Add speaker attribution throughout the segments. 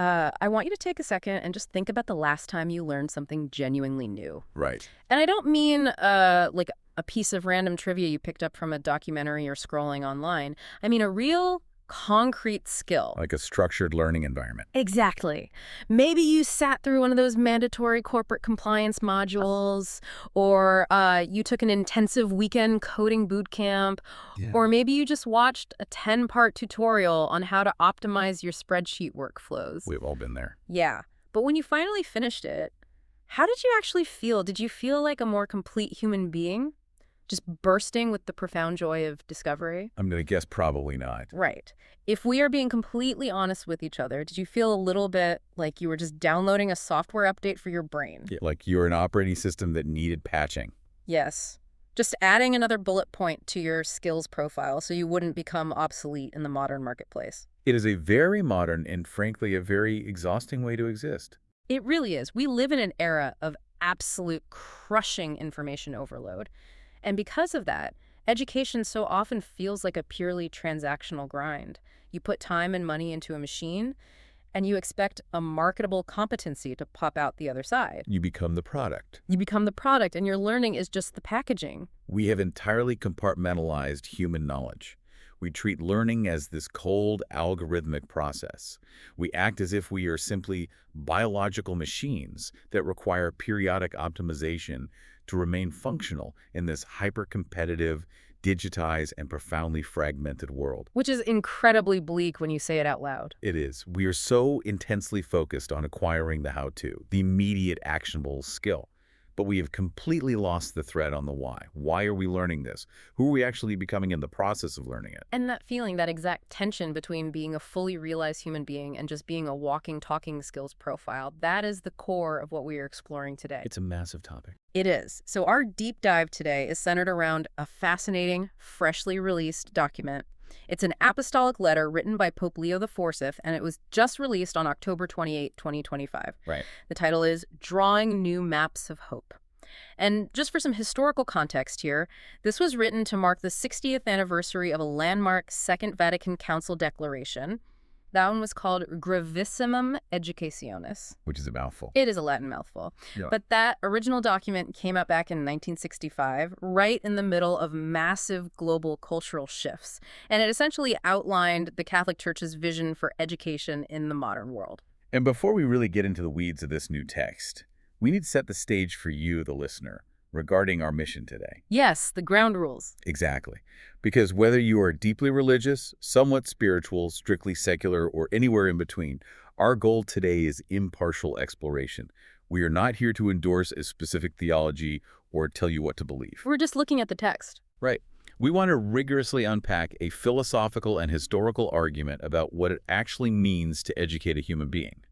Speaker 1: I want you to take a second and just think about the last time you learned something genuinely new.
Speaker 2: Right.
Speaker 1: And I don't mean like a piece of random trivia you picked up from a documentary or scrolling online. I mean a real concrete skill.
Speaker 2: Like a structured learning environment.
Speaker 1: Exactly. Maybe you sat through one of those mandatory corporate compliance modules, or you took an intensive weekend coding boot camp,
Speaker 2: Yeah.
Speaker 1: or maybe you just watched a 10-part tutorial on how to optimize your spreadsheet workflows.
Speaker 2: We've all been there.
Speaker 1: Yeah. But when you finally finished it, how did you actually feel? Did you feel like a more complete human being? Just bursting with the profound joy of discovery?
Speaker 2: I'm going to guess probably not.
Speaker 1: Right. If we are being completely honest with each other, did you feel a little bit like you were just downloading a software update for your brain?
Speaker 2: Yeah. Like you're an operating system that needed patching.
Speaker 1: Yes. Just adding another bullet point to your skills profile so you wouldn't become obsolete in the modern marketplace.
Speaker 2: It is a very modern and frankly a very exhausting way to exist.
Speaker 1: It really is. We live in an era of absolute crushing information overload. And because of that, education so often feels like a purely transactional grind. You put time and money into a machine, and you expect a marketable competency to pop out the other side.
Speaker 2: You become the product.
Speaker 1: You become the product, and your learning is just the packaging.
Speaker 2: We have entirely compartmentalized human knowledge. We treat learning as this cold, algorithmic process. We act as if we are simply biological machines that require periodic optimization to remain functional in this hyper-competitive, digitized, and profoundly fragmented world.
Speaker 1: Which is incredibly bleak when you say it out loud.
Speaker 2: It is. We are so intensely focused on acquiring the how-to, the immediate actionable skill. But we have completely lost the thread on the why. Why are we learning this? Who are we actually becoming in the process of learning it?
Speaker 1: And that feeling, that exact tension between being a fully realized human being and just being a walking, talking skills profile, that is the core of what we are exploring today.
Speaker 2: It's a massive topic.
Speaker 1: It is. So our deep dive today is centered around a fascinating, freshly released document. It's an apostolic letter written by Pope Leo XIV, and it was just released on October 28, 2025.
Speaker 2: Right.
Speaker 1: The title is Drawing New Maps of Hope. And just for some historical context here, this was written to mark the 60th anniversary of a landmark Second Vatican Council declaration. That one was called Gravissimum Educationis.
Speaker 2: Which is a mouthful.
Speaker 1: It is a Latin mouthful.
Speaker 2: Yeah.
Speaker 1: But that original document came out back in 1965, right in the middle of massive global cultural shifts. And it essentially outlined the Catholic Church's vision for education in the modern world.
Speaker 2: And before we really get into the weeds of this new text, we need to set the stage for you, the listener, regarding our mission today.
Speaker 1: Yes, the ground rules.
Speaker 2: Exactly. Because whether you are deeply religious, somewhat spiritual, strictly secular, or anywhere in between, our goal today is impartial exploration. We are not here to endorse a specific theology or tell you what to believe.
Speaker 1: We're just looking at the text.
Speaker 2: Right. We want to rigorously unpack a philosophical and historical argument about what it actually means to educate a human being.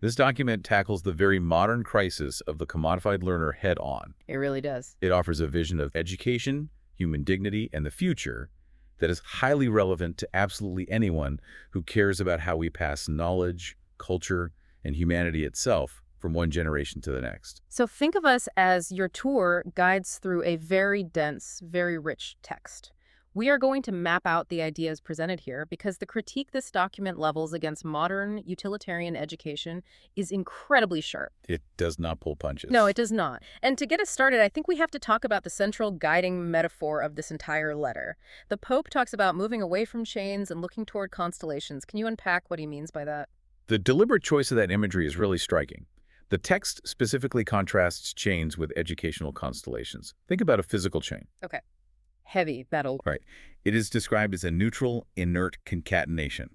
Speaker 2: This document tackles the very modern crisis of the commodified learner head on.
Speaker 1: It really does.
Speaker 2: It offers a vision of education, human dignity, and the future that is highly relevant to absolutely anyone who cares about how we pass knowledge, culture, and humanity itself from one generation to the next.
Speaker 1: So think of us as your tour guides through a very dense, very rich text. We are going to map out the ideas presented here because the critique this document levels against modern utilitarian education is incredibly sharp.
Speaker 2: It does not pull punches.
Speaker 1: No, it does not. And to get us started, I think we have to talk about the central guiding metaphor of this entire letter. The Pope talks about moving away from chains and looking toward constellations. Can you unpack what he means by that?
Speaker 2: The deliberate choice of that imagery is really striking. The text specifically contrasts chains with educational constellations. Think about a physical chain.
Speaker 1: Okay. Heavy metal.
Speaker 2: Right. It is described as a neutral, inert concatenation.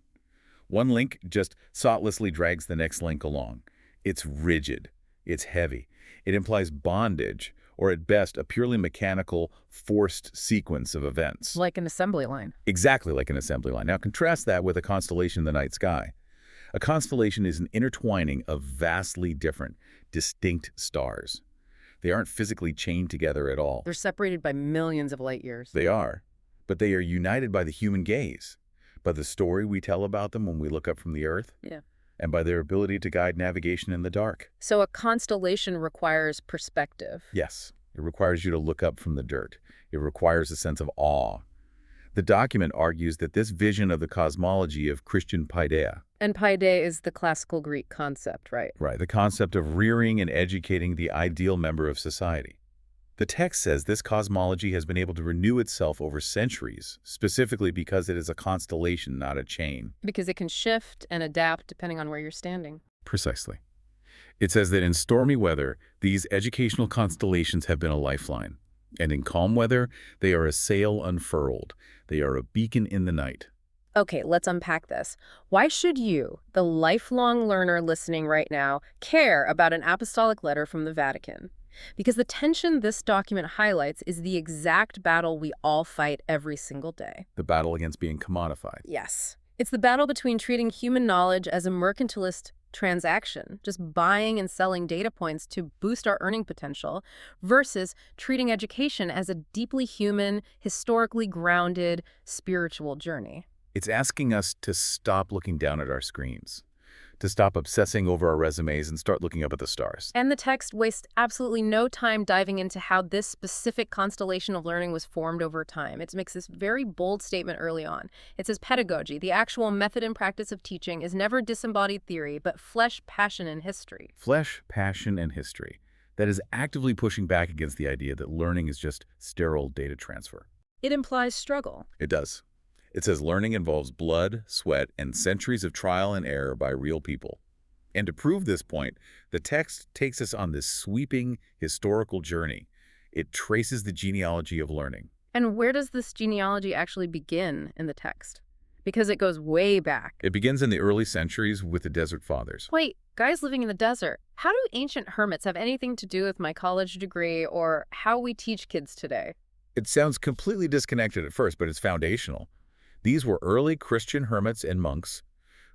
Speaker 2: One link just thoughtlessly drags the next link along. It's rigid. It's heavy. It implies bondage, or at best, a purely mechanical, forced sequence of events.
Speaker 1: Like an assembly line.
Speaker 2: Exactly like an assembly line. Now contrast that with a constellation in the night sky. A constellation is an intertwining of vastly different, distinct stars. They aren't physically chained together at all.
Speaker 1: They're separated by millions of light years.
Speaker 2: They are, but they are united by the human gaze, by the story we tell about them when we look up from the earth,
Speaker 1: Yeah.
Speaker 2: and by their ability to guide navigation in the dark.
Speaker 1: So a constellation requires perspective.
Speaker 2: Yes, it requires you to look up from the dirt. It requires a sense of awe. The document argues that this vision of the cosmology of Christian paideia,
Speaker 1: And paideia is the classical Greek concept, right?
Speaker 2: right, the concept of rearing and educating the ideal member of society. The text says this cosmology has been able to renew itself over centuries, specifically because it is a constellation, not a chain.
Speaker 1: Because it can shift and adapt depending on where you're standing.
Speaker 2: Precisely. It says that in stormy weather, these educational constellations have been a lifeline. And in calm weather, they are a sail unfurled. They are a beacon in the night.
Speaker 1: Okay, let's unpack this. Why should you, the lifelong learner listening right now, care about an apostolic letter from the Vatican? Because the tension this document highlights is the exact battle we all fight every single day.
Speaker 2: The battle against being commodified.
Speaker 1: Yes. It's the battle between treating human knowledge as a mercantilist transaction, just buying and selling data points to boost our earning potential, versus treating education as a deeply human, historically grounded, spiritual journey.
Speaker 2: It's asking us to stop looking down at our screens, to stop obsessing over our resumes and start looking up at the stars.
Speaker 1: And the text wastes absolutely no time diving into how this specific constellation of learning was formed over time. It makes this very bold statement early on. It says pedagogy, the actual method and practice of teaching, is never disembodied theory, but flesh, passion, and history.
Speaker 2: Flesh, passion, and history. That is actively pushing back against the idea that learning is just sterile data transfer.
Speaker 1: It implies struggle.
Speaker 2: It does. It says learning involves blood, sweat, and centuries of trial and error by real people. And to prove this point, the text takes us on this sweeping historical journey. It traces the genealogy of learning.
Speaker 1: And where does this genealogy actually begin in the text? Because it goes way back.
Speaker 2: It begins in the early centuries with the Desert Fathers.
Speaker 1: Wait, guys living in the desert. How do ancient hermits have anything to do with my college degree or how we teach kids today?
Speaker 2: It sounds completely disconnected at first, but it's foundational. These were early Christian hermits and monks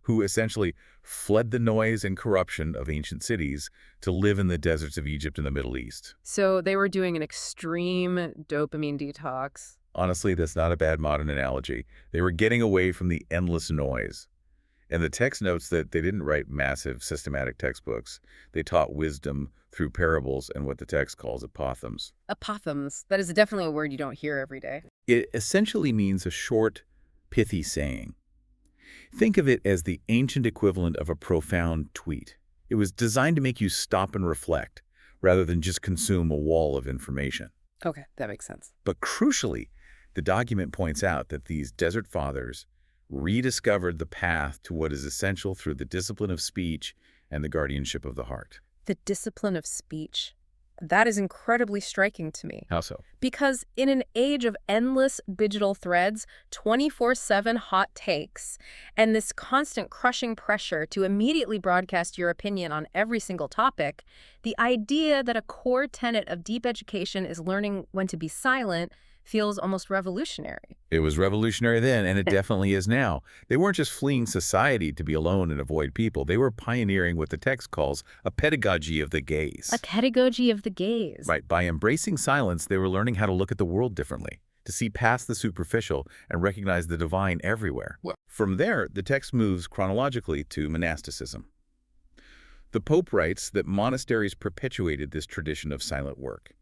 Speaker 2: who essentially fled the noise and corruption of ancient cities to live in the deserts of Egypt and the Middle East.
Speaker 1: So they were doing an extreme dopamine detox.
Speaker 2: Honestly, that's not a bad modern analogy. They were getting away from the endless noise. And the text notes that they didn't write massive systematic textbooks. They taught wisdom through parables and what the text calls apothegms.
Speaker 1: Apothegms. That is definitely a word you don't hear every day.
Speaker 2: It essentially means a short, pithy saying. Think of it as the ancient equivalent of a profound tweet. It was designed to make you stop and reflect, rather than just consume a wall of information.
Speaker 1: Okay, that makes sense.
Speaker 2: But crucially, the document points out that these Desert Fathers rediscovered the path to what is essential through the discipline of speech and the guardianship of the heart.
Speaker 1: The discipline of speech. That is incredibly striking to me.
Speaker 2: How so?
Speaker 1: Because in an age of endless digital threads, 24/7 hot takes, and this constant crushing pressure to immediately broadcast your opinion on every single topic, the idea that a core tenet of deep education is learning when to be silent feels almost revolutionary.
Speaker 2: It was revolutionary then, and it definitely is now. They weren't just fleeing society to be alone and avoid people. They were pioneering what the text calls a pedagogy of the gaze.
Speaker 1: A pedagogy of the gaze.
Speaker 2: Right. By embracing silence, they were learning how to look at the world differently, to see past the superficial and recognize the divine everywhere. From there, the text moves chronologically to monasticism. The Pope writes that monasteries perpetuated this tradition of silent work.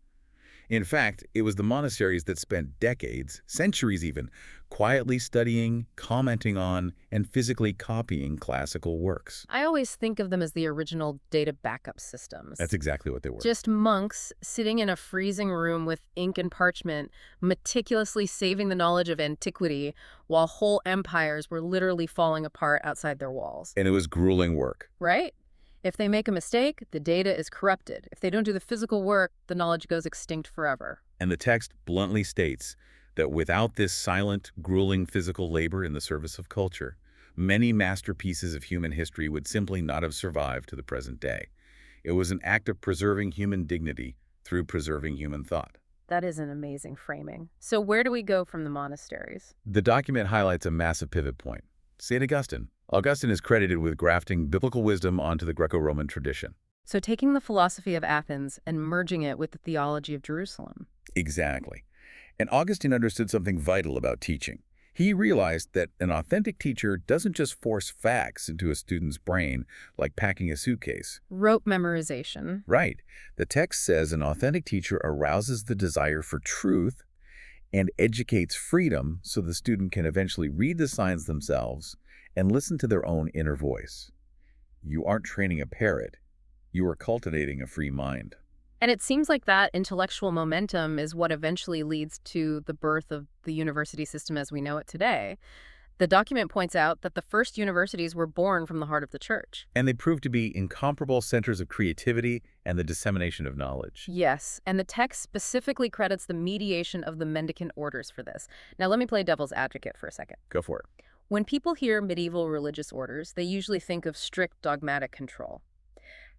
Speaker 2: In fact, it was the monasteries that spent decades, centuries even, quietly studying, commenting on, and physically copying classical works.
Speaker 1: I always think of them as the original data backup systems.
Speaker 2: That's exactly what they were.
Speaker 1: Just monks sitting in a freezing room with ink and parchment, meticulously saving the knowledge of antiquity, while whole empires were literally falling apart outside their walls.
Speaker 2: And it was grueling work.
Speaker 1: Right? If they make a mistake, the data is corrupted. If they don't do the physical work, the knowledge goes extinct forever.
Speaker 2: And the text bluntly states that without this silent, grueling physical labor in the service of culture, many masterpieces of human history would simply not have survived to the present day. It was an act of preserving human dignity through preserving human thought.
Speaker 1: That is an amazing framing. So where do we go from the monasteries?
Speaker 2: The document highlights a massive pivot point. St. Augustine. Augustine is credited with grafting biblical wisdom onto the Greco-Roman tradition.
Speaker 1: So taking the philosophy of Athens and merging it with the theology of Jerusalem.
Speaker 2: Exactly. And Augustine understood something vital about teaching. He realized that an authentic teacher doesn't just force facts into a student's brain like packing a suitcase.
Speaker 1: Rote memorization.
Speaker 2: Right. The text says an authentic teacher arouses the desire for truth and educates freedom so the student can eventually read the signs themselves and listen to their own inner voice. You aren't training a parrot. You are cultivating a free mind.
Speaker 1: And it seems like that intellectual momentum is what eventually leads to the birth of the university system as we know it today. The document points out that the first universities were born from the heart of the church.
Speaker 2: And they prove to be incomparable centers of creativity and the dissemination of knowledge.
Speaker 1: Yes, and the text specifically credits the mediation of the mendicant orders for this. Now let me play devil's advocate for a second.
Speaker 2: Go for it.
Speaker 1: When people hear medieval religious orders, they usually think of strict dogmatic control.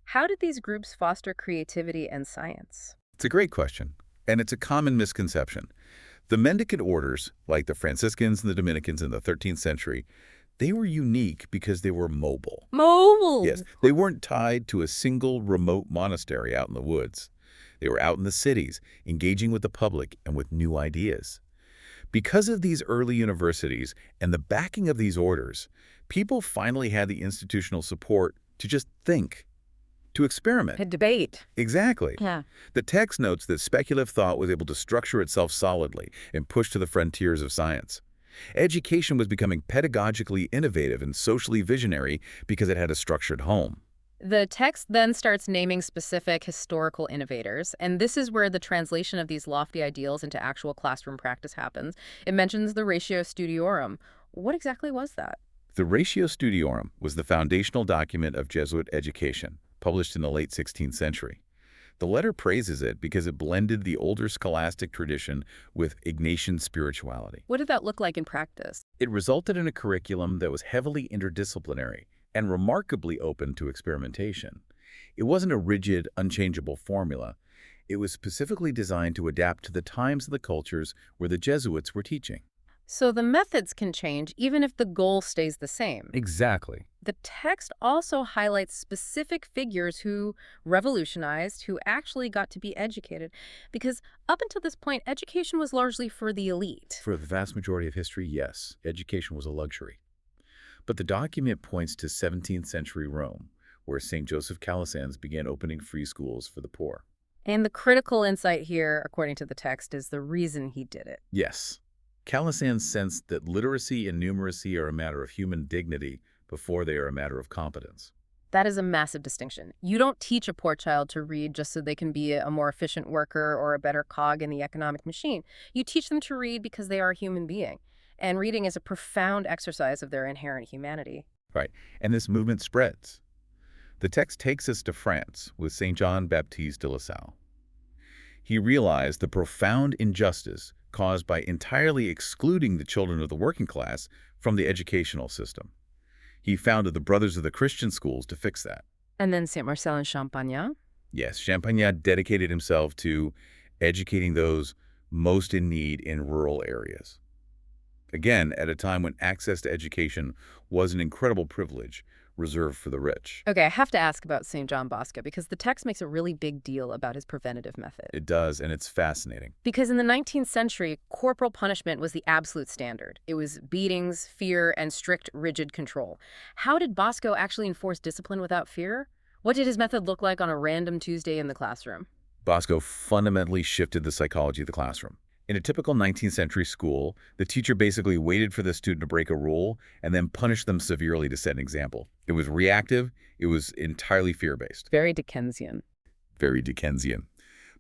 Speaker 1: How did these groups foster creativity and science?
Speaker 2: It's a great question, and it's a common misconception. The mendicant orders, like the Franciscans and the Dominicans in the 13th century, they were unique because they were mobile.
Speaker 1: Mobile!
Speaker 2: Yes, they weren't tied to a single remote monastery out in the woods. They were out in the cities, engaging with the public and with new ideas. Because of these early universities and the backing of these orders, people finally had the institutional support to just think, to experiment.
Speaker 1: A debate.
Speaker 2: Exactly.
Speaker 1: Yeah.
Speaker 2: The text notes that speculative thought was able to structure itself solidly and push to the frontiers of science. Education was becoming pedagogically innovative and socially visionary because it had a structured home.
Speaker 1: The text then starts naming specific historical innovators, and this is where the translation of these lofty ideals into actual classroom practice happens. It mentions the Ratio Studiorum. What exactly was that?
Speaker 2: The Ratio Studiorum was the foundational document of Jesuit education, published in the late 16th century. The letter praises it because it blended the older scholastic tradition with Ignatian spirituality.
Speaker 1: What did that look like in practice?
Speaker 2: It resulted in a curriculum that was heavily interdisciplinary and remarkably open to experimentation. It wasn't a rigid, unchangeable formula. It was specifically designed to adapt to the times and the cultures where the Jesuits were teaching.
Speaker 1: So the methods can change even if the goal stays the same.
Speaker 2: Exactly.
Speaker 1: The text also highlights specific figures who revolutionized, who actually got to be educated. Because up until this point, education was largely for the elite.
Speaker 2: For the vast majority of history, yes, education was a luxury. But the document points to 17th century Rome, where St. Joseph Calasanz began opening free schools for the poor.
Speaker 1: And the critical insight here, according to the text, is the reason he did it.
Speaker 2: Yes. Calasanz sensed that literacy and numeracy are a matter of human dignity before they are a matter of competence.
Speaker 1: That is a massive distinction. You don't teach a poor child to read just so they can be a more efficient worker or a better cog in the economic machine. You teach them to read because they are a human being. And reading is a profound exercise of their inherent humanity.
Speaker 2: Right. And this movement spreads. The text takes us to France with St. John Baptiste de La Salle. He realized the profound injustice caused by entirely excluding the children of the working class from the educational system. He founded the Brothers of the Christian Schools to fix that.
Speaker 1: And then Saint Marcel and Champagnat?
Speaker 2: Yes, Champagnat dedicated himself to educating those most in need in rural areas. Again, at a time when access to education was an incredible privilege reserved for the rich.
Speaker 1: Okay, I have to ask about St. John Bosco because the text makes a really big deal about his preventative method.
Speaker 2: It does, and it's fascinating.
Speaker 1: Because in the 19th century, corporal punishment was the absolute standard. It was beatings, fear, and strict, rigid control. How did Bosco actually enforce discipline without fear? What did his method look like on a random Tuesday in the classroom?
Speaker 2: Bosco fundamentally shifted the psychology of the classroom. In a typical 19th century school, the teacher basically waited for the student to break a rule and then punished them severely to set an example. It was reactive. It was entirely fear-based.
Speaker 1: Very Dickensian.
Speaker 2: Very Dickensian.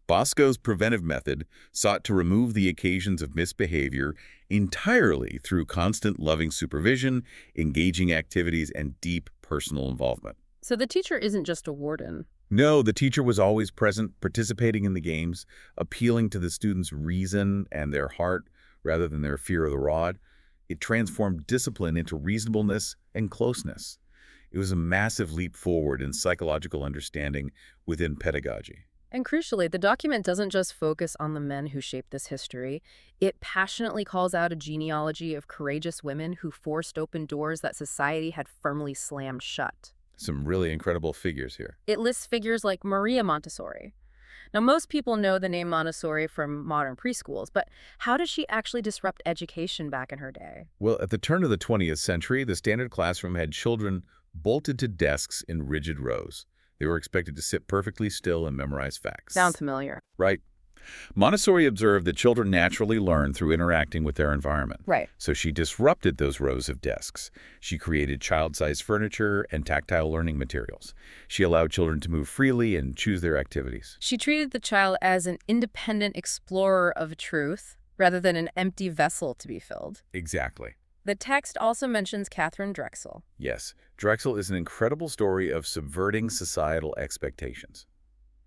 Speaker 2: Bosco's preventive method sought to remove the occasions of misbehavior entirely through constant loving supervision, engaging activities, and deep personal involvement.
Speaker 1: So the teacher isn't just a warden.
Speaker 2: No, the teacher was always present, participating in the games, appealing to the students' reason and their heart rather than their fear of the rod. It transformed discipline into reasonableness and closeness. It was a massive leap forward in psychological understanding within pedagogy.
Speaker 1: And crucially, the document doesn't just focus on the men who shaped this history. It passionately calls out a genealogy of courageous women who forced open doors that society had firmly slammed shut.
Speaker 2: Some really incredible figures here.
Speaker 1: It lists figures like Maria Montessori. Now, most people know the name Montessori from modern preschools, but how did she actually disrupt education back in her day?
Speaker 2: Well, at the turn of the 20th century, the standard classroom had children bolted to desks in rigid rows. They were expected to sit perfectly still and memorize facts.
Speaker 1: Sounds familiar.
Speaker 2: Right. Montessori observed that children naturally learn through interacting with their environment.
Speaker 1: Right.
Speaker 2: So she disrupted those rows of desks. She created child-sized furniture and tactile learning materials. She allowed children to move freely and choose their activities.
Speaker 1: She treated the child as an independent explorer of truth rather than an empty vessel to be filled.
Speaker 2: Exactly.
Speaker 1: The text also mentions Catherine Drexel.
Speaker 2: Yes, Drexel is an incredible story of subverting societal expectations.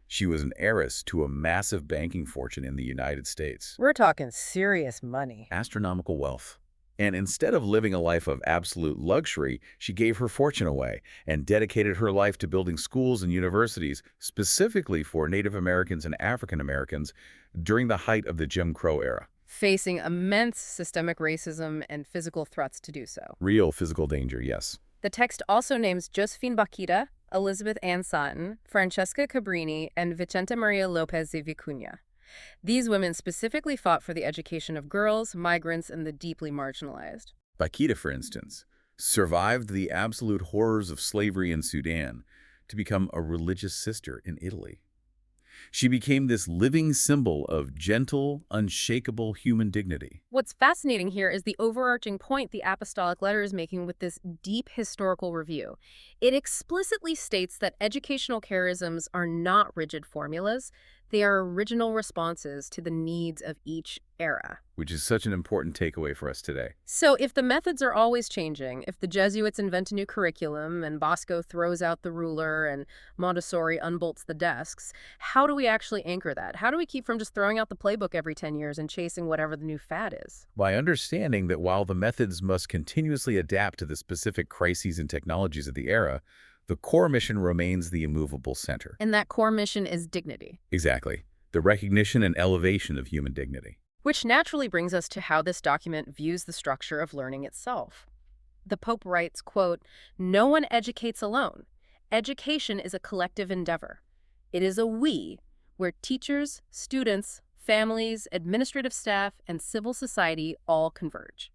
Speaker 2: She was an heiress to a massive banking fortune in the United States.
Speaker 1: We're talking serious money.
Speaker 2: Astronomical wealth. And instead of living a life of absolute luxury, she gave her fortune away and dedicated her life to building schools and universities specifically for Native Americans and African Americans during the height of the Jim Crow era.
Speaker 1: Facing immense systemic racism and physical threats to do so.
Speaker 2: Real physical danger, yes.
Speaker 1: The text also names Josephine Bakhita, Elizabeth Ann Sutton, Francesca Cabrini, and Vicente Maria Lopez de Vicuña. These women specifically fought for the education of girls, migrants, and the deeply marginalized.
Speaker 2: Bakhita, for instance, survived the absolute horrors of slavery in Sudan to become a religious sister in Italy. She became this living symbol of gentle, unshakable human dignity.
Speaker 1: What's fascinating here is the overarching point the Apostolic Letter is making with this deep historical review. It explicitly states that educational charisms are not rigid formulas. They are original responses to the needs of each era.
Speaker 2: Which is such an important takeaway for us today.
Speaker 1: So if the methods are always changing, if the Jesuits invent a new curriculum and Bosco throws out the ruler and Montessori unbolts the desks, how do we actually anchor that? How do we keep from just throwing out the playbook every 10 years and chasing whatever the new fad is?
Speaker 2: By understanding that while the methods must continuously adapt to the specific crises and technologies of the era, the core mission remains the immovable center.
Speaker 1: And that core mission is dignity.
Speaker 2: Exactly. The recognition and elevation of human dignity.
Speaker 1: Which naturally brings us to how this document views the structure of learning itself. The Pope writes, quote, "No one educates alone. Education is a collective endeavor. It is a we, where teachers, students, families, administrative staff, and civil society all converge."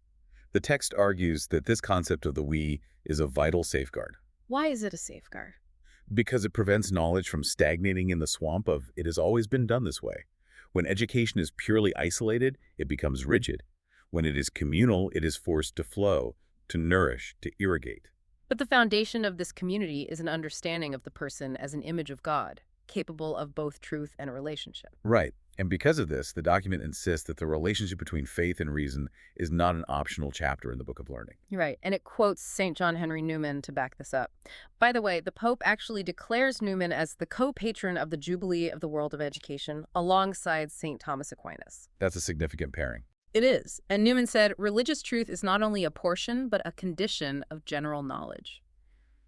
Speaker 2: The text argues that this concept of the we is a vital safeguard.
Speaker 1: Why is it a safeguard?
Speaker 2: Because it prevents knowledge from stagnating in the swamp of "it has always been done this way." When education is purely isolated, it becomes rigid. When it is communal, it is forced to flow, to nourish, to irrigate.
Speaker 1: But the foundation of this community is an understanding of the person as an image of God, capable of both truth and a relationship.
Speaker 2: Right. And because of this, the document insists that the relationship between faith and reason is not an optional chapter in the Book of Learning.
Speaker 1: Right, and it quotes St. John Henry Newman to back this up. By the way, the Pope actually declares Newman as the co-patron of the Jubilee of the World of Education alongside St. Thomas Aquinas.
Speaker 2: That's a significant pairing.
Speaker 1: It is. And Newman said, religious truth is not only a portion, but a condition of general knowledge.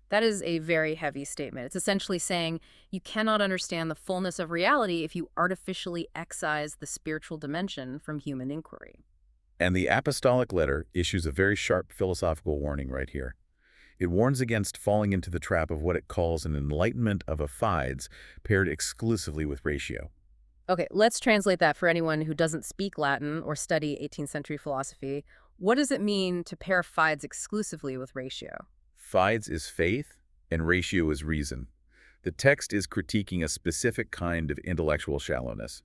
Speaker 1: That is a very heavy statement. It's essentially saying you cannot understand the fullness of reality if you artificially excise the spiritual dimension from human inquiry.
Speaker 2: And the Apostolic Letter issues a very sharp philosophical warning right here. It warns against falling into the trap of what it calls an enlightenment of a fides paired exclusively with ratio.
Speaker 1: Okay, let's translate that for anyone who doesn't speak Latin or study 18th century philosophy. What does it mean to pair fides exclusively with ratio?
Speaker 2: Fides is faith, and ratio is reason. The text is critiquing a specific kind of intellectual shallowness.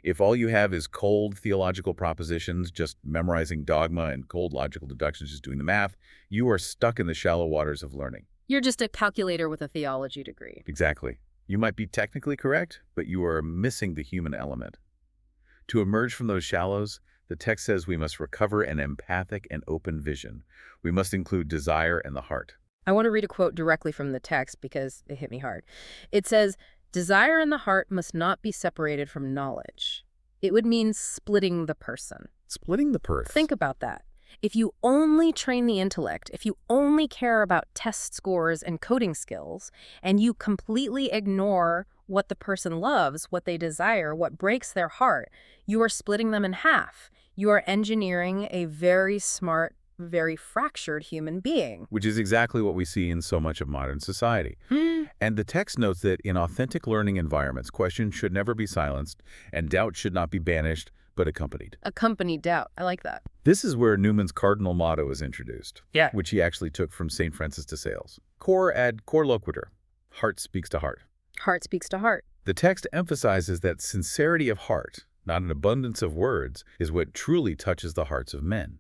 Speaker 2: If all you have is cold theological propositions, just memorizing dogma, and cold logical deductions, just doing the math, you are stuck in the shallow waters of learning.
Speaker 1: You're just a calculator with a theology degree.
Speaker 2: Exactly. You might be technically correct, but you are missing the human element. To emerge from those shallows, the text says we must recover an empathic and open vision. We must include desire and the heart.
Speaker 1: I want to read a quote directly from the text because it hit me hard. It says, "Desire in the heart must not be separated from knowledge." It would mean splitting the person.
Speaker 2: Splitting the person.
Speaker 1: Think about that. If you only train the intellect, if you only care about test scores and coding skills, and you completely ignore what the person loves, what they desire, what breaks their heart, you are splitting them in half. You are engineering a very smart, very fractured human being.
Speaker 2: Which is exactly what we see in so much of modern society. And the text notes that in authentic learning environments, questions should never be silenced, and doubt should not be banished, but accompanied.
Speaker 1: Accompanied doubt. I like that.
Speaker 2: This is where Newman's cardinal motto is introduced,
Speaker 1: Yeah.
Speaker 2: which he actually took from St. Francis de Sales. Cor ad cor loquitur. Heart speaks to heart.
Speaker 1: Heart speaks to heart.
Speaker 2: The text emphasizes that sincerity of heart, not an abundance of words, is what truly touches the hearts of men.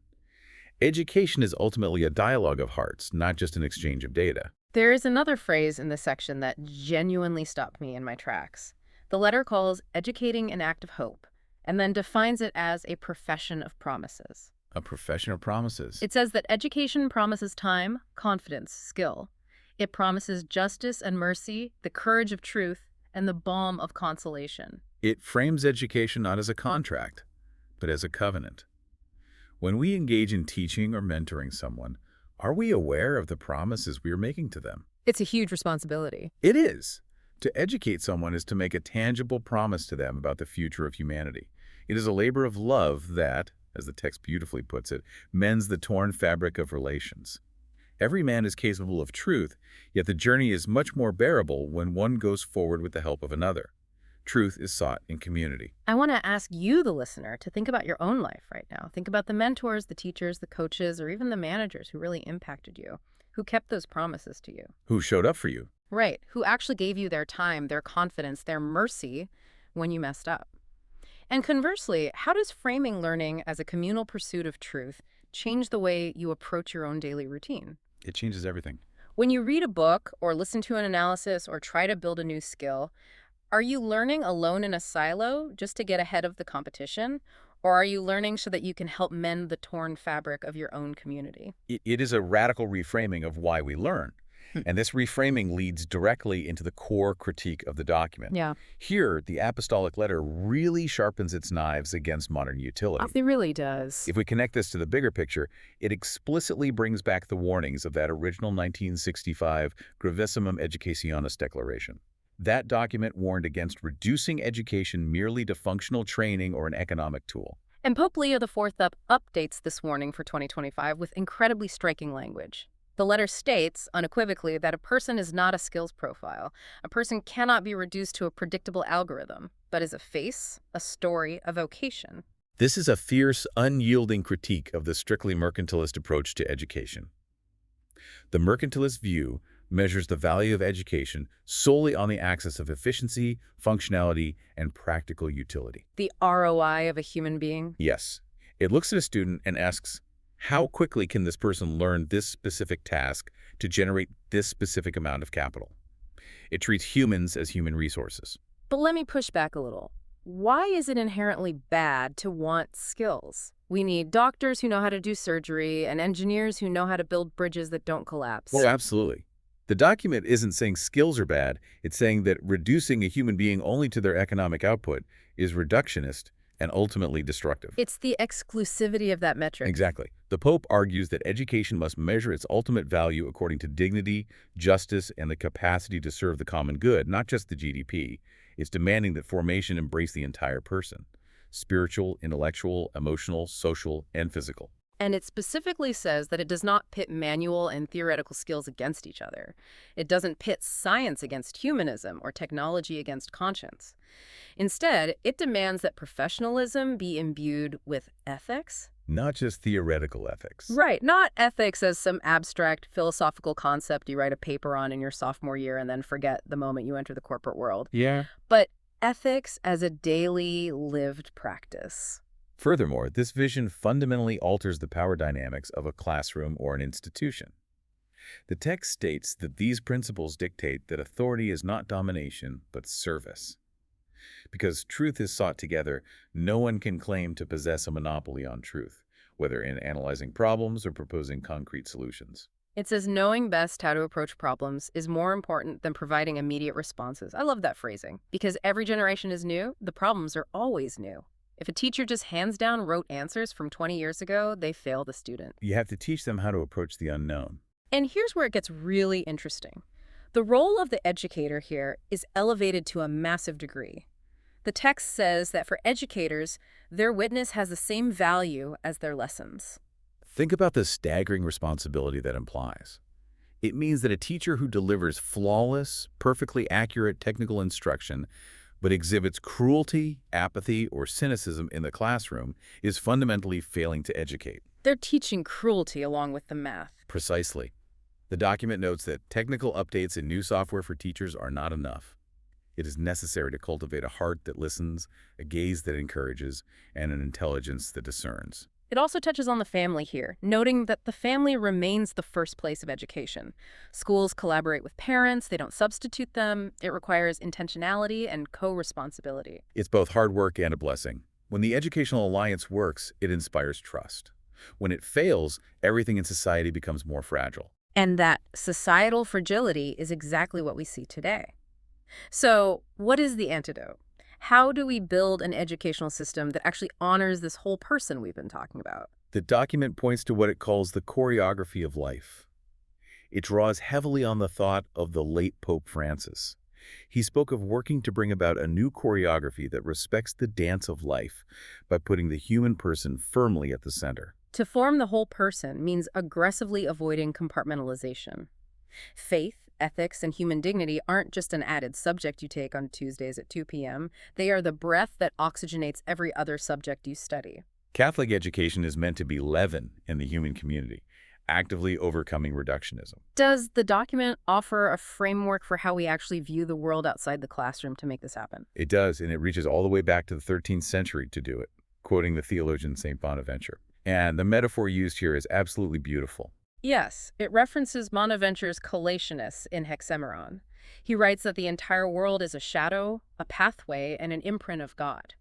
Speaker 2: Education is ultimately a dialogue of hearts, not just an exchange of data.
Speaker 1: There is another phrase in this section that genuinely stopped me in my tracks. The letter calls educating an act of hope, and then defines it as a profession of promises.
Speaker 2: A profession of promises.
Speaker 1: It says that education promises time, confidence, skill. It promises justice and mercy, the courage of truth, and the balm of consolation.
Speaker 2: It frames education not as a contract, but as a covenant. When we engage in teaching or mentoring someone, are we aware of the promises we are making to them?
Speaker 1: It's a huge responsibility.
Speaker 2: It is. To educate someone is to make a tangible promise to them about the future of humanity. It is a labor of love that, as the text beautifully puts it, mends the torn fabric of relations. Every man is capable of truth, yet the journey is much more bearable when one goes forward with the help of another. Truth is sought in community.
Speaker 1: I want to ask you, the listener, to think about your own life right now. Think about the mentors, the teachers, the coaches, or even the managers who really impacted you, who kept those promises to you.
Speaker 2: Who showed up for you?
Speaker 1: Right, who actually gave you their time, their confidence, their mercy when you messed up. And conversely, how does framing learning as a communal pursuit of truth change the way you approach your own daily routine?
Speaker 2: It changes everything.
Speaker 1: When you read a book or listen to an analysis or try to build a new skill, are you learning alone in a silo just to get ahead of the competition? Or are you learning so that you can help mend the torn fabric of your own community?
Speaker 2: It is a radical reframing of why we learn. And this reframing leads directly into the core critique of the document.
Speaker 1: Yeah,
Speaker 2: Here, the apostolic letter really sharpens its knives against modern utility.
Speaker 1: it really does.
Speaker 2: If we connect this to the bigger picture, it explicitly brings back the warnings of that original 1965 Gravissimum Educationis Declaration. That document warned against reducing education merely to functional training or an economic tool.
Speaker 1: And Pope Leo IV updates this warning for 2025 with incredibly striking language. The letter states, unequivocally, that a person is not a skills profile. A person cannot be reduced to a predictable algorithm, but is a face, a story, a vocation.
Speaker 2: This is a fierce, unyielding critique of the strictly mercantilist approach to education. The mercantilist view measures the value of education solely on the axis of efficiency, functionality, and practical utility.
Speaker 1: The ROI of a human being.
Speaker 2: Yes, it looks at a student and asks, how quickly can this person learn this specific task to generate this specific amount of capital? It treats humans as human resources.
Speaker 1: But let me push back a little. Why is it inherently bad to want skills? We need doctors who know how to do surgery and engineers who know how to build bridges that don't collapse.
Speaker 2: Well, absolutely. The document isn't saying skills are bad. It's saying that reducing a human being only to their economic output is reductionist and ultimately destructive.
Speaker 1: It's the exclusivity of that metric.
Speaker 2: Exactly. The Pope argues that education must measure its ultimate value according to dignity, justice, and the capacity to serve the common good, not just the GDP. It's demanding that formation embrace the entire person: spiritual, intellectual, emotional, social, and physical.
Speaker 1: And it specifically says that it does not pit manual and theoretical skills against each other. It doesn't pit science against humanism or technology against conscience. Instead, it demands that professionalism be imbued with ethics.
Speaker 2: Not just theoretical ethics.
Speaker 1: Right, not ethics as some abstract philosophical concept you write a paper on in your sophomore year and then forget the moment you enter the corporate world.
Speaker 2: Yeah.
Speaker 1: But ethics as a daily lived practice.
Speaker 2: Furthermore, this vision fundamentally alters the power dynamics of a classroom or an institution. The text states that these principles dictate that authority is not domination, but service. Because truth is sought together, no one can claim to possess a monopoly on truth, whether in analyzing problems or proposing concrete solutions.
Speaker 1: It says knowing best how to approach problems is more important than providing immediate responses. I love that phrasing. Because every generation is new, the problems are always new. If a teacher just hands down wrote answers from 20 years ago, they fail the student.
Speaker 2: You have to teach them how to approach the unknown.
Speaker 1: And here's where it gets really interesting. The role of the educator here is elevated to a massive degree. The text says that for educators, their witness has the same value as their lessons.
Speaker 2: Think about the staggering responsibility that implies. It means that a teacher who delivers flawless, perfectly accurate technical instruction but exhibits cruelty, apathy, or cynicism in the classroom is fundamentally failing to educate.
Speaker 1: They're teaching cruelty along with the math.
Speaker 2: Precisely. The document notes that technical updates and new software for teachers are not enough. It is necessary to cultivate a heart that listens, a gaze that encourages, and an intelligence that discerns.
Speaker 1: It also touches on the family here, noting that the family remains the first place of education. Schools collaborate with parents, they don't substitute them. It requires intentionality and co-responsibility.
Speaker 2: It's both hard work and a blessing. When the educational alliance works, it inspires trust. When it fails, everything in society becomes more fragile.
Speaker 1: And that societal fragility is exactly what we see today. So, what is the antidote? How do we build an educational system that actually honors this whole person we've been talking about?
Speaker 2: The document points to what it calls the choreography of life. It draws heavily on the thought of the late Pope Francis. He spoke of working to bring about a new choreography that respects the dance of life by putting the human person firmly at the center.
Speaker 1: To form the whole person means aggressively avoiding compartmentalization. Faith, ethics, and human dignity aren't just an added subject you take on Tuesdays at 2 p.m. They are the breath that oxygenates every other subject you study.
Speaker 2: Catholic education is meant to be leaven in the human community, actively overcoming reductionism.
Speaker 1: Does the document offer a framework for how we actually view the world outside the classroom to make this happen?
Speaker 2: It does, and it reaches all the way back to the 13th century to do it, quoting the theologian St. Bonaventure. And the metaphor used here is absolutely beautiful.
Speaker 1: Yes, it references Bonaventure's Collationis in Hexameron. He writes that the entire world is a shadow, a pathway, and an imprint of God.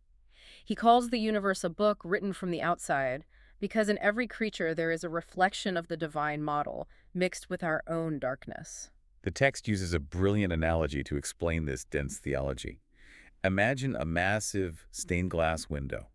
Speaker 1: He calls the universe a book written from the outside, because in every creature there is a reflection of the divine model, mixed with our own darkness.
Speaker 2: The text uses a brilliant analogy to explain this dense theology. Imagine a massive stained glass window.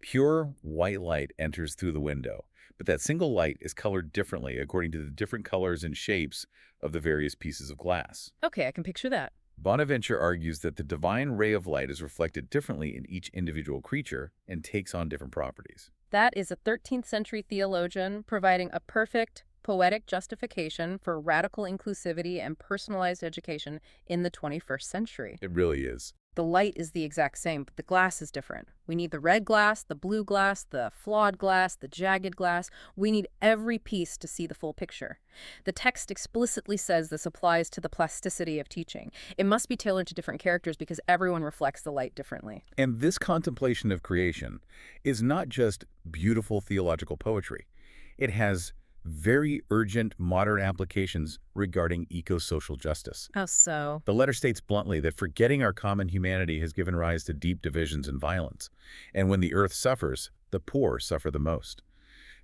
Speaker 2: Pure white light enters through the window, but that single light is colored differently according to the different colors and shapes of the various pieces of glass.
Speaker 1: Okay, I can picture that.
Speaker 2: Bonaventure argues that the divine ray of light is reflected differently in each individual creature and takes on different properties.
Speaker 1: That is a 13th century theologian providing a perfect, poetic justification for radical inclusivity and personalized education in the 21st century.
Speaker 2: It really is.
Speaker 1: The light is the exact same, but the glass is different. We need the red glass, the blue glass, the flawed glass, the jagged glass. We need every piece to see the full picture. The text explicitly says this applies to the plasticity of teaching. It must be tailored to different characters because everyone reflects the light differently.
Speaker 2: And this contemplation of creation is not just beautiful theological poetry. It has very urgent modern applications regarding eco-social justice.
Speaker 1: How so?
Speaker 2: The letter states bluntly that forgetting our common humanity has given rise to deep divisions and violence. And when the earth suffers, the poor suffer the most.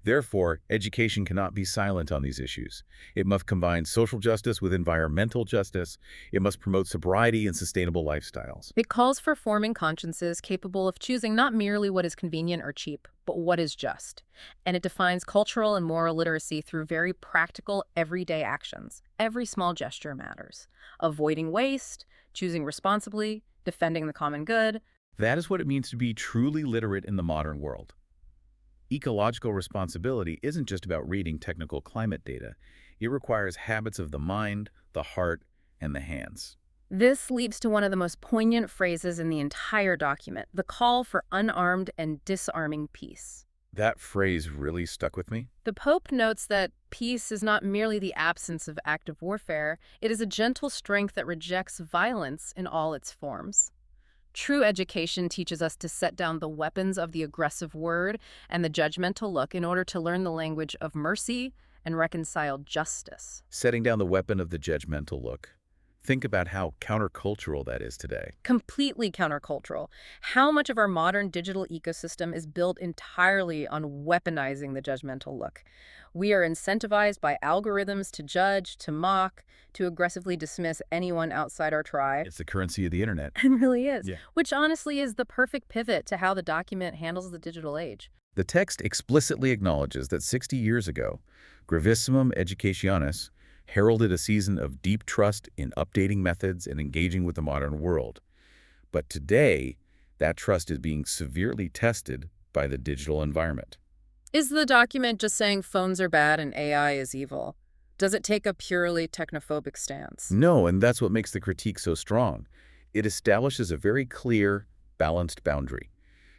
Speaker 2: Therefore, education cannot be silent on these issues. It must combine social justice with environmental justice. It must promote sobriety and sustainable lifestyles.
Speaker 1: It calls for forming consciences capable of choosing not merely what is convenient or cheap, but what is just. And it defines cultural and moral literacy through very practical, everyday actions. Every small gesture matters. Avoiding waste, choosing responsibly, defending the common good.
Speaker 2: That is what it means to be truly literate in the modern world. Ecological responsibility isn't just about reading technical climate data. It requires habits of the mind, the heart, and the hands.
Speaker 1: This leads to one of the most poignant phrases in the entire document, the call for unarmed and disarming peace.
Speaker 2: That phrase really stuck with me.
Speaker 1: The Pope notes that peace is not merely the absence of active warfare, it is a gentle strength that rejects violence in all its forms. True education teaches us to set down the weapons of the aggressive word and the judgmental look in order to learn the language of mercy and reconciled justice.
Speaker 2: Setting down the weapon of the judgmental look. Think about how countercultural that is today.
Speaker 1: Completely countercultural. How much of our modern digital ecosystem is built entirely on weaponizing the judgmental look? We are incentivized by algorithms to judge, to mock, to aggressively dismiss anyone outside our tribe.
Speaker 2: It's the currency of the internet.
Speaker 1: It really is.
Speaker 2: Yeah.
Speaker 1: Which honestly is the perfect pivot to how the document handles the digital age.
Speaker 2: The text explicitly acknowledges that 60 years ago, Gravissimum Educationis heralded a season of deep trust in updating methods and engaging with the modern world. But today, that trust is being severely tested by the digital environment.
Speaker 1: Is the document just saying phones are bad and AI is evil? Does it take a purely technophobic stance?
Speaker 2: No, and that's what makes the critique so strong. It establishes a very clear, balanced boundary.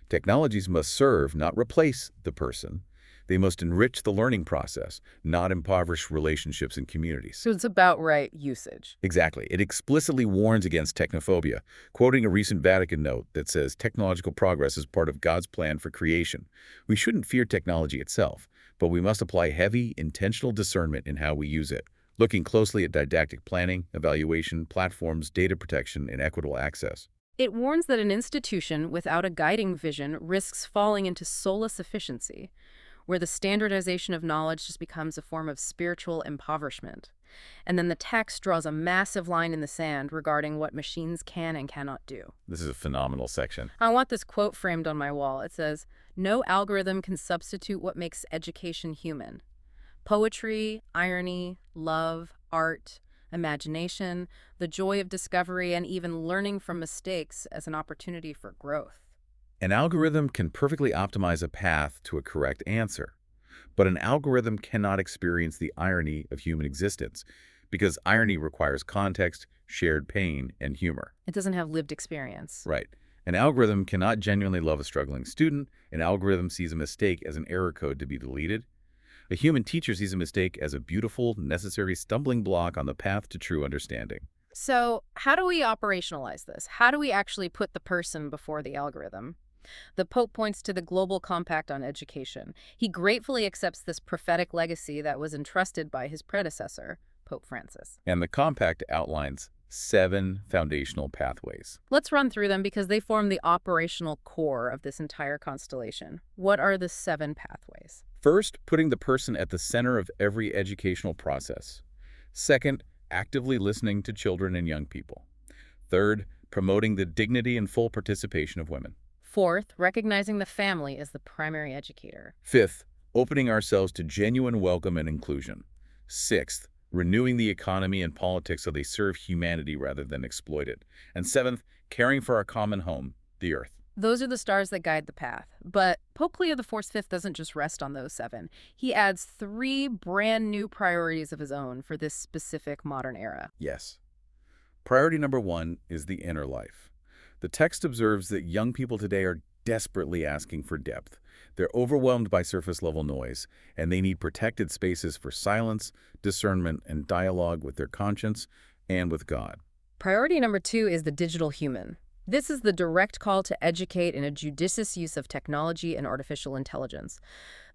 Speaker 2: Technologies must serve, not replace, the person. They must enrich the learning process, not impoverish relationships and communities.
Speaker 1: So it's about right usage.
Speaker 2: Exactly. It explicitly warns against technophobia, quoting a recent Vatican note that says technological progress is part of God's plan for creation. We shouldn't fear technology itself, but we must apply heavy, intentional discernment in how we use it, looking closely at didactic planning, evaluation, platforms, data protection, and equitable access.
Speaker 1: It warns that an institution without a guiding vision risks falling into soulless efficiency, where the standardization of knowledge just becomes a form of spiritual impoverishment. And then the text draws a massive line in the sand regarding what machines can and cannot do.
Speaker 2: This is a phenomenal section.
Speaker 1: I want this quote framed on my wall. It says, "No algorithm can substitute what makes education human. Poetry, irony, love, art, imagination, the joy of discovery, and even learning from mistakes as an opportunity for growth."
Speaker 2: An algorithm can perfectly optimize a path to a correct answer, but an algorithm cannot experience the irony of human existence because irony requires context, shared pain, and humor.
Speaker 1: It doesn't have lived experience.
Speaker 2: Right. An algorithm cannot genuinely love a struggling student. An algorithm sees a mistake as an error code to be deleted. A human teacher sees a mistake as a beautiful, necessary stumbling block on the path to true understanding.
Speaker 1: So how do we operationalize this? How do we actually put the person before the algorithm? The Pope points to the Global Compact on Education. He gratefully accepts this prophetic legacy that was entrusted by his predecessor, Pope Francis.
Speaker 2: And the compact outlines 7 foundational pathways.
Speaker 1: Let's run through them because they form the operational core of this entire constellation. What are the 7 pathways?
Speaker 2: First, putting the person at the center of every educational process. Second, actively listening to children and young people. Third, promoting the dignity and full participation of women.
Speaker 1: Fourth, recognizing the family as the primary educator.
Speaker 2: Fifth, opening ourselves to genuine welcome and inclusion. Sixth, renewing the economy and politics so they serve humanity rather than exploit it. And seventh, caring for our common home, the earth.
Speaker 1: Those are the stars that guide the path. But Pope Leo IV doesn't just rest on those 7. He adds 3 brand new priorities of his own for this specific modern era.
Speaker 2: Yes. Priority number 1 is the inner life. The text observes that young people today are desperately asking for depth. They're overwhelmed by surface-level noise, and they need protected spaces for silence, discernment, and dialogue with their conscience and with God.
Speaker 1: Priority number 2 is the digital human. This is the direct call to educate in a judicious use of technology and artificial intelligence.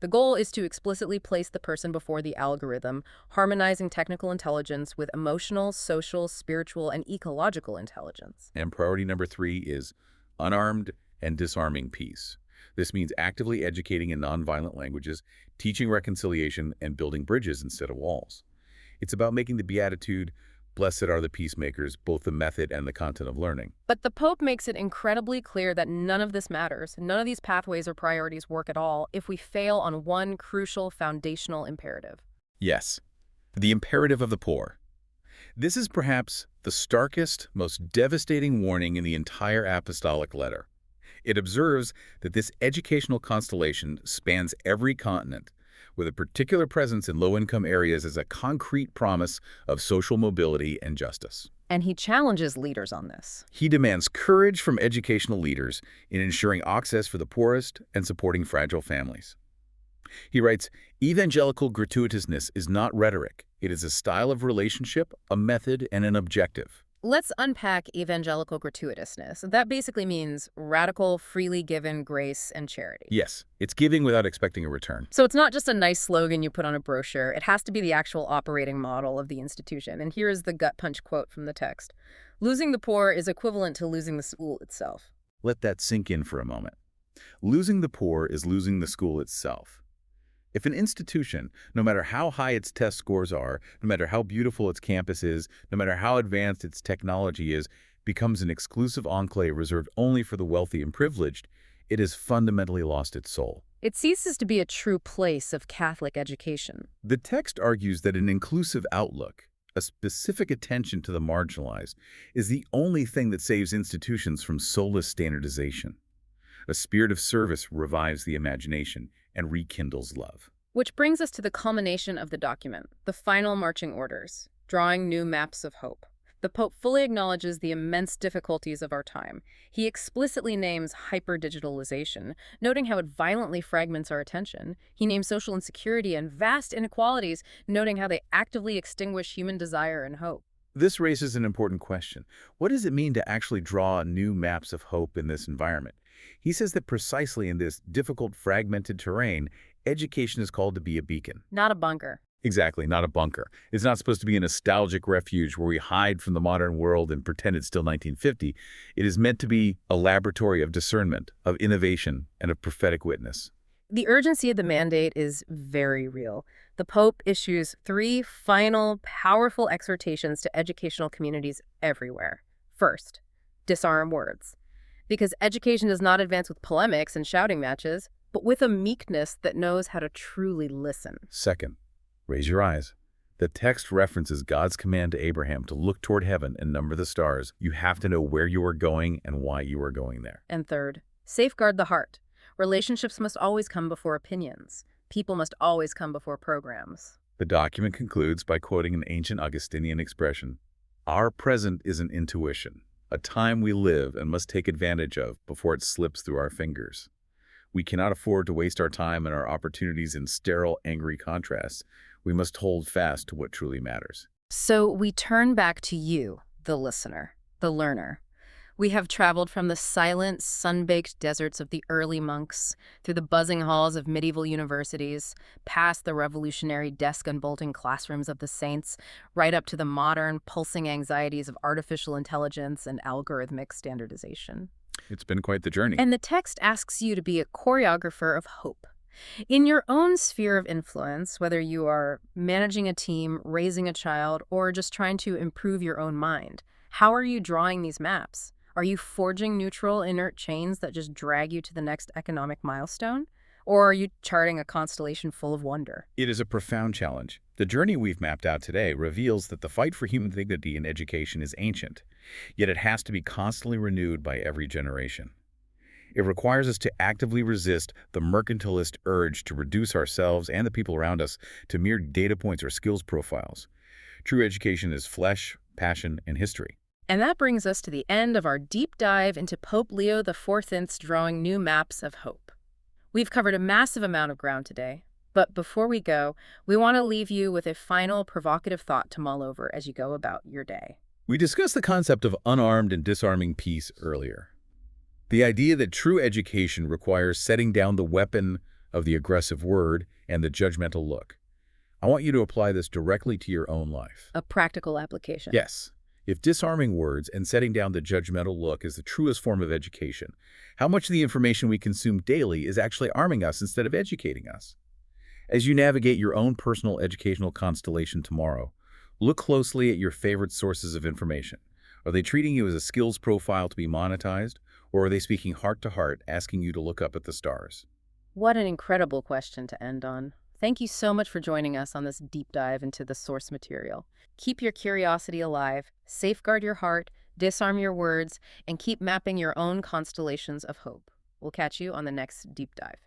Speaker 1: The goal is to explicitly place the person before the algorithm, harmonizing technical intelligence with emotional, social, spiritual, and ecological intelligence.
Speaker 2: And priority number 3 is unarmed and disarming peace. This means actively educating in nonviolent languages, teaching reconciliation, and building bridges instead of walls. It's about making the beatitude, "Blessed are the peacemakers," both the method and the content of learning.
Speaker 1: But the Pope makes it incredibly clear that none of this matters. None of these pathways or priorities work at all if we fail on one crucial foundational imperative.
Speaker 2: Yes, the imperative of the poor. This is perhaps the starkest, most devastating warning in the entire apostolic letter. It observes that this educational constellation spans every continent, with a particular presence in low-income areas as a concrete promise of social mobility and justice.
Speaker 1: And he challenges leaders on this.
Speaker 2: He demands courage from educational leaders in ensuring access for the poorest and supporting fragile families. He writes, "Evangelical gratuitousness is not rhetoric. It is a style of relationship, a method, and an objective."
Speaker 1: Let's unpack evangelical gratuitousness. That basically means radical, freely given grace and charity.
Speaker 2: Yes, it's giving without expecting a return.
Speaker 1: So it's not just a nice slogan you put on a brochure. It has to be the actual operating model of the institution. And here is the gut punch quote from the text. "Losing the poor is equivalent to losing the school itself."
Speaker 2: Let that sink in for a moment. Losing the poor is losing the school itself. If an institution, no matter how high its test scores are, no matter how beautiful its campus is, no matter how advanced its technology is, becomes an exclusive enclave reserved only for the wealthy and privileged, it has fundamentally lost its soul.
Speaker 1: It ceases to be a true place of Catholic education.
Speaker 2: The text argues that an inclusive outlook, a specific attention to the marginalized, is the only thing that saves institutions from soulless standardization. A spirit of service revives the imagination and rekindles love.
Speaker 1: Which brings us to the culmination of the document, the final marching orders, drawing new maps of hope. The Pope fully acknowledges the immense difficulties of our time. He explicitly names hyperdigitalization, noting how it violently fragments our attention. He names social insecurity and vast inequalities, noting how they actively extinguish human desire and hope.
Speaker 2: This raises an important question. What does it mean to actually draw new maps of hope in this environment? He says that precisely in this difficult, fragmented terrain, education is called to be a beacon.
Speaker 1: Not a bunker.
Speaker 2: Exactly, not a bunker. It's not supposed to be a nostalgic refuge where we hide from the modern world and pretend it's still 1950. It is meant to be a laboratory of discernment, of innovation, and of prophetic witness.
Speaker 1: The urgency of the mandate is very real. The Pope issues 3 final, powerful exhortations to educational communities everywhere. First, disarm words. Because education does not advance with polemics and shouting matches, but with a meekness that knows how to truly listen.
Speaker 2: Second, raise your eyes. The text references God's command to Abraham to look toward heaven and number the stars. You have to know where you are going and why you are going there.
Speaker 1: And third, safeguard the heart. Relationships must always come before opinions. People must always come before programs.
Speaker 2: The document concludes by quoting an ancient Augustinian expression, "Our present is an intuition, a time we live and must take advantage of before it slips through our fingers. We cannot afford to waste our time and our opportunities in sterile, angry contrasts. We must hold fast to what truly matters."
Speaker 1: So we turn back to you, the listener, the learner. We have traveled from the silent, sun-baked deserts of the early monks, through the buzzing halls of medieval universities, past the revolutionary desk-unbolting classrooms of the saints, right up to the modern, pulsing anxieties of artificial intelligence and algorithmic standardization.
Speaker 2: It's been quite the journey.
Speaker 1: And the text asks you to be a choreographer of hope. In your own sphere of influence, whether you are managing a team, raising a child, or just trying to improve your own mind, how are you drawing these maps? Are you forging neutral, inert chains that just drag you to the next economic milestone? Or are you charting a constellation full of wonder?
Speaker 2: It is a profound challenge. The journey we've mapped out today reveals that the fight for human dignity in education is ancient, yet it has to be constantly renewed by every generation. It requires us to actively resist the mercantilist urge to reduce ourselves and the people around us to mere data points or skills profiles. True education is flesh, passion, and history.
Speaker 1: And that brings us to the end of our deep dive into Pope Leo XIV's drawing new maps of hope. We've covered a massive amount of ground today, but before we go, we want to leave you with a final provocative thought to mull over as you go about your day.
Speaker 2: We discussed the concept of unarmed and disarming peace earlier. The idea that true education requires setting down the weapon of the aggressive word and the judgmental look. I want you to apply this directly to your own life.
Speaker 1: A practical application.
Speaker 2: Yes. If disarming words and setting down the judgmental look is the truest form of education, how much of the information we consume daily is actually arming us instead of educating us? As you navigate your own personal educational constellation tomorrow, look closely at your favorite sources of information. Are they treating you as a skills profile to be monetized, or are they speaking heart to heart, asking you to look up at the stars?
Speaker 1: What an incredible question to end on. Thank you so much for joining us on this deep dive into the source material. Keep your curiosity alive, safeguard your heart, disarm your words, and keep mapping your own constellations of hope. We'll catch you on the next deep dive.